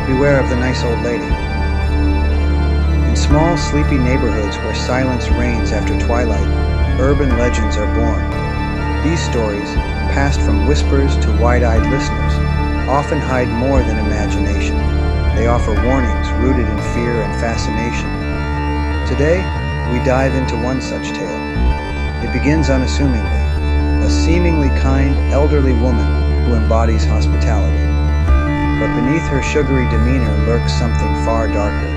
Beware of the nice old lady. In small, sleepy neighborhoods where silence reigns after twilight, urban legends are born. These stories, passed from whispers to wide-eyed listeners, often hide more than imagination. They offer warnings rooted in fear and fascination. Today, we dive into one such tale. It begins unassumingly, a seemingly kind, elderly woman who embodies hospitality. But beneath her sugary demeanor lurks something far darker,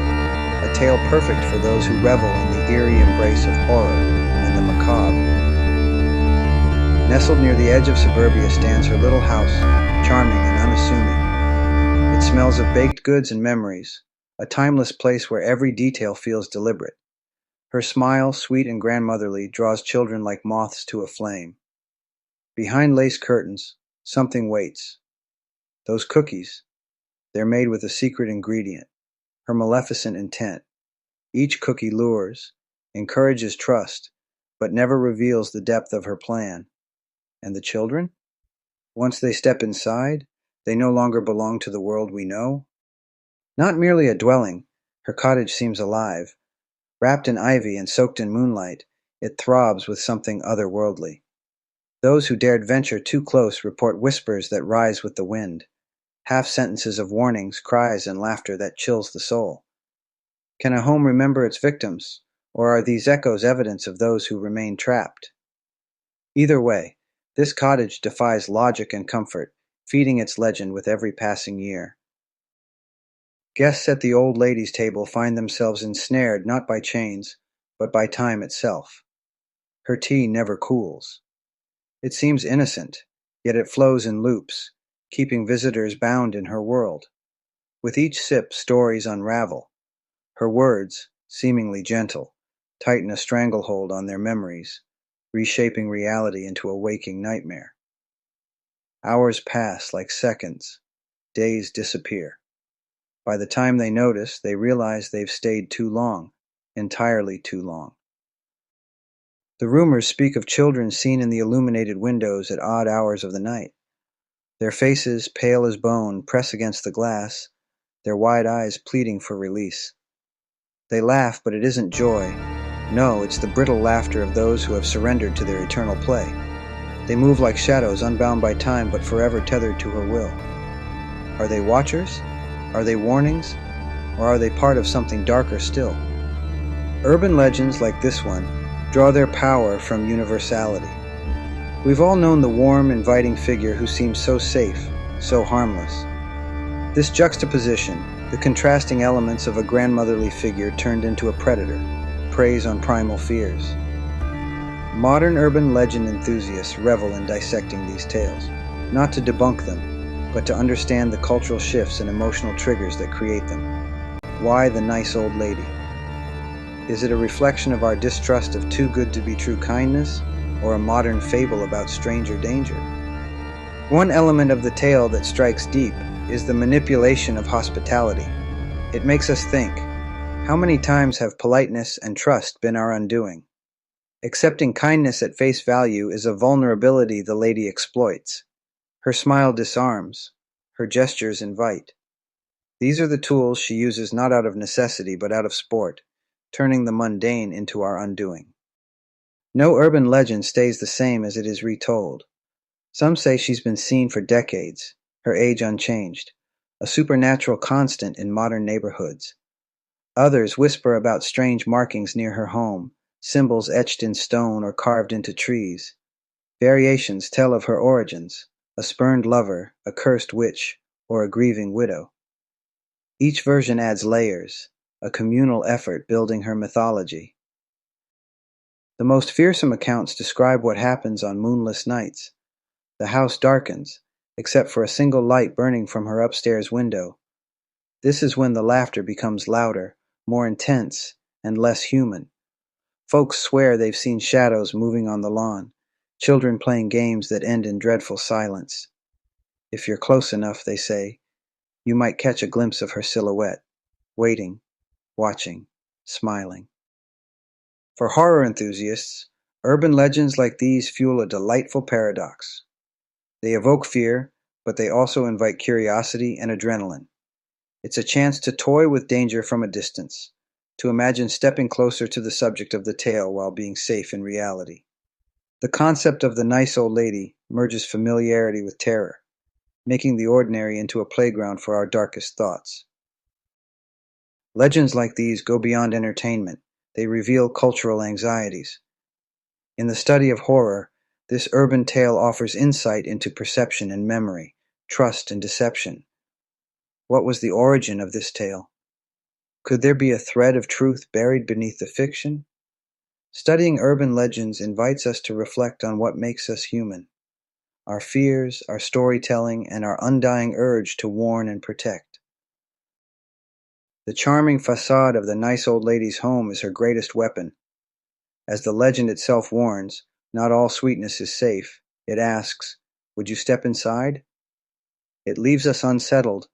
a tale perfect for those who revel in the eerie embrace of horror and the macabre. Nestled near the edge of suburbia stands her little house, charming and unassuming. It smells of baked goods and memories, a timeless place where every detail feels deliberate. Her smile, sweet and grandmotherly, draws children like moths to a flame. Behind lace curtains, something waits. Those cookies, they're made with a secret ingredient, her maleficent intent. Each cookie lures, encourages trust, but never reveals the depth of her plan. And the children? Once they step inside, they no longer belong to the world we know. Not merely a dwelling, her cottage seems alive. Wrapped in ivy and soaked in moonlight, it throbs with something otherworldly. Those who dared venture too close report whispers that rise with the wind, half-sentences of warnings, cries, and laughter that chills the soul. Can a home remember its victims, or are these echoes evidence of those who remain trapped? Either way, this cottage defies logic and comfort, feeding its legend with every passing year. Guests at the old lady's table find themselves ensnared not by chains, but by time itself. Her tea never cools. It seems innocent, yet it flows in loops, keeping visitors bound in her world. With each sip, stories unravel. Her words, seemingly gentle, tighten a stranglehold on their memories, reshaping reality into a waking nightmare. Hours pass like seconds. Days disappear. By the time they notice, they realize they've stayed too long, entirely too long. The rumors speak of children seen in the illuminated windows at odd hours of the night. Their faces, pale as bone, press against the glass, their wide eyes pleading for release. They laugh, but it isn't joy. No, it's the brittle laughter of those who have surrendered to their eternal play. They move like shadows, unbound by time, but forever tethered to her will. Are they watchers? Are they warnings? Or are they part of something darker still? Urban legends like this one draw their power from universality. We've all known the warm, inviting figure who seems so safe, so harmless. This juxtaposition, the contrasting elements of a grandmotherly figure turned into a predator, preys on primal fears. Modern urban legend enthusiasts revel in dissecting these tales, not to debunk them, but to understand the cultural shifts and emotional triggers that create them. Why the nice old lady? Is it a reflection of our distrust of too good to be true kindness, or a modern fable about stranger danger? One element of the tale that strikes deep is the manipulation of hospitality. It makes us think, how many times have politeness and trust been our undoing? Accepting kindness at face value is a vulnerability the lady exploits. Her smile disarms, her gestures invite. These are the tools she uses not out of necessity but out of sport, turning the mundane into our undoing. No urban legend stays the same as it is retold. Some say she's been seen for decades, her age unchanged, a supernatural constant in modern neighborhoods. Others whisper about strange markings near her home, symbols etched in stone or carved into trees. Variations tell of her origins, a spurned lover, a cursed witch, or a grieving widow. Each version adds layers, a communal effort building her mythology. The most fearsome accounts describe what happens on moonless nights. The house darkens, except for a single light burning from her upstairs window. This is when the laughter becomes louder, more intense, and less human. Folks swear they've seen shadows moving on the lawn, children playing games that end in dreadful silence. If you're close enough, they say, you might catch a glimpse of her silhouette, waiting, watching, smiling. For horror enthusiasts, urban legends like these fuel a delightful paradox. They evoke fear, but they also invite curiosity and adrenaline. It's a chance to toy with danger from a distance, to imagine stepping closer to the subject of the tale while being safe in reality. The concept of the nice old lady merges familiarity with terror, making the ordinary into a playground for our darkest thoughts. Legends like these go beyond entertainment. They reveal cultural anxieties. In the study of horror, this urban tale offers insight into perception and memory, trust and deception. What was the origin of this tale? Could there be a thread of truth buried beneath the fiction? Studying urban legends invites us to reflect on what makes us human: our fears, our storytelling, and our undying urge to warn and protect. The charming facade of the nice old lady's home is her greatest weapon. As the legend itself warns, not all sweetness is safe. It asks, "Would you step inside?" It leaves us unsettled,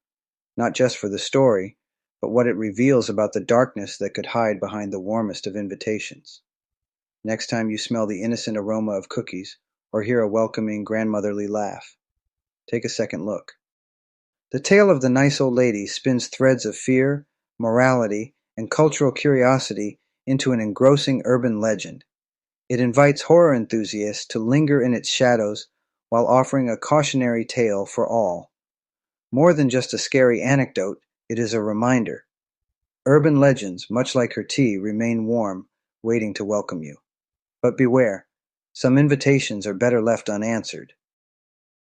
not just for the story, but what it reveals about the darkness that could hide behind the warmest of invitations. Next time you smell the innocent aroma of cookies or hear a welcoming grandmotherly laugh, take a second look. The tale of the nice old lady spins threads of fear, morality, and cultural curiosity into an engrossing urban legend. It invites horror enthusiasts to linger in its shadows while offering a cautionary tale for all. More than just a scary anecdote, it is a reminder. Urban legends, much like her tea, remain warm, waiting to welcome you. But beware, some invitations are better left unanswered.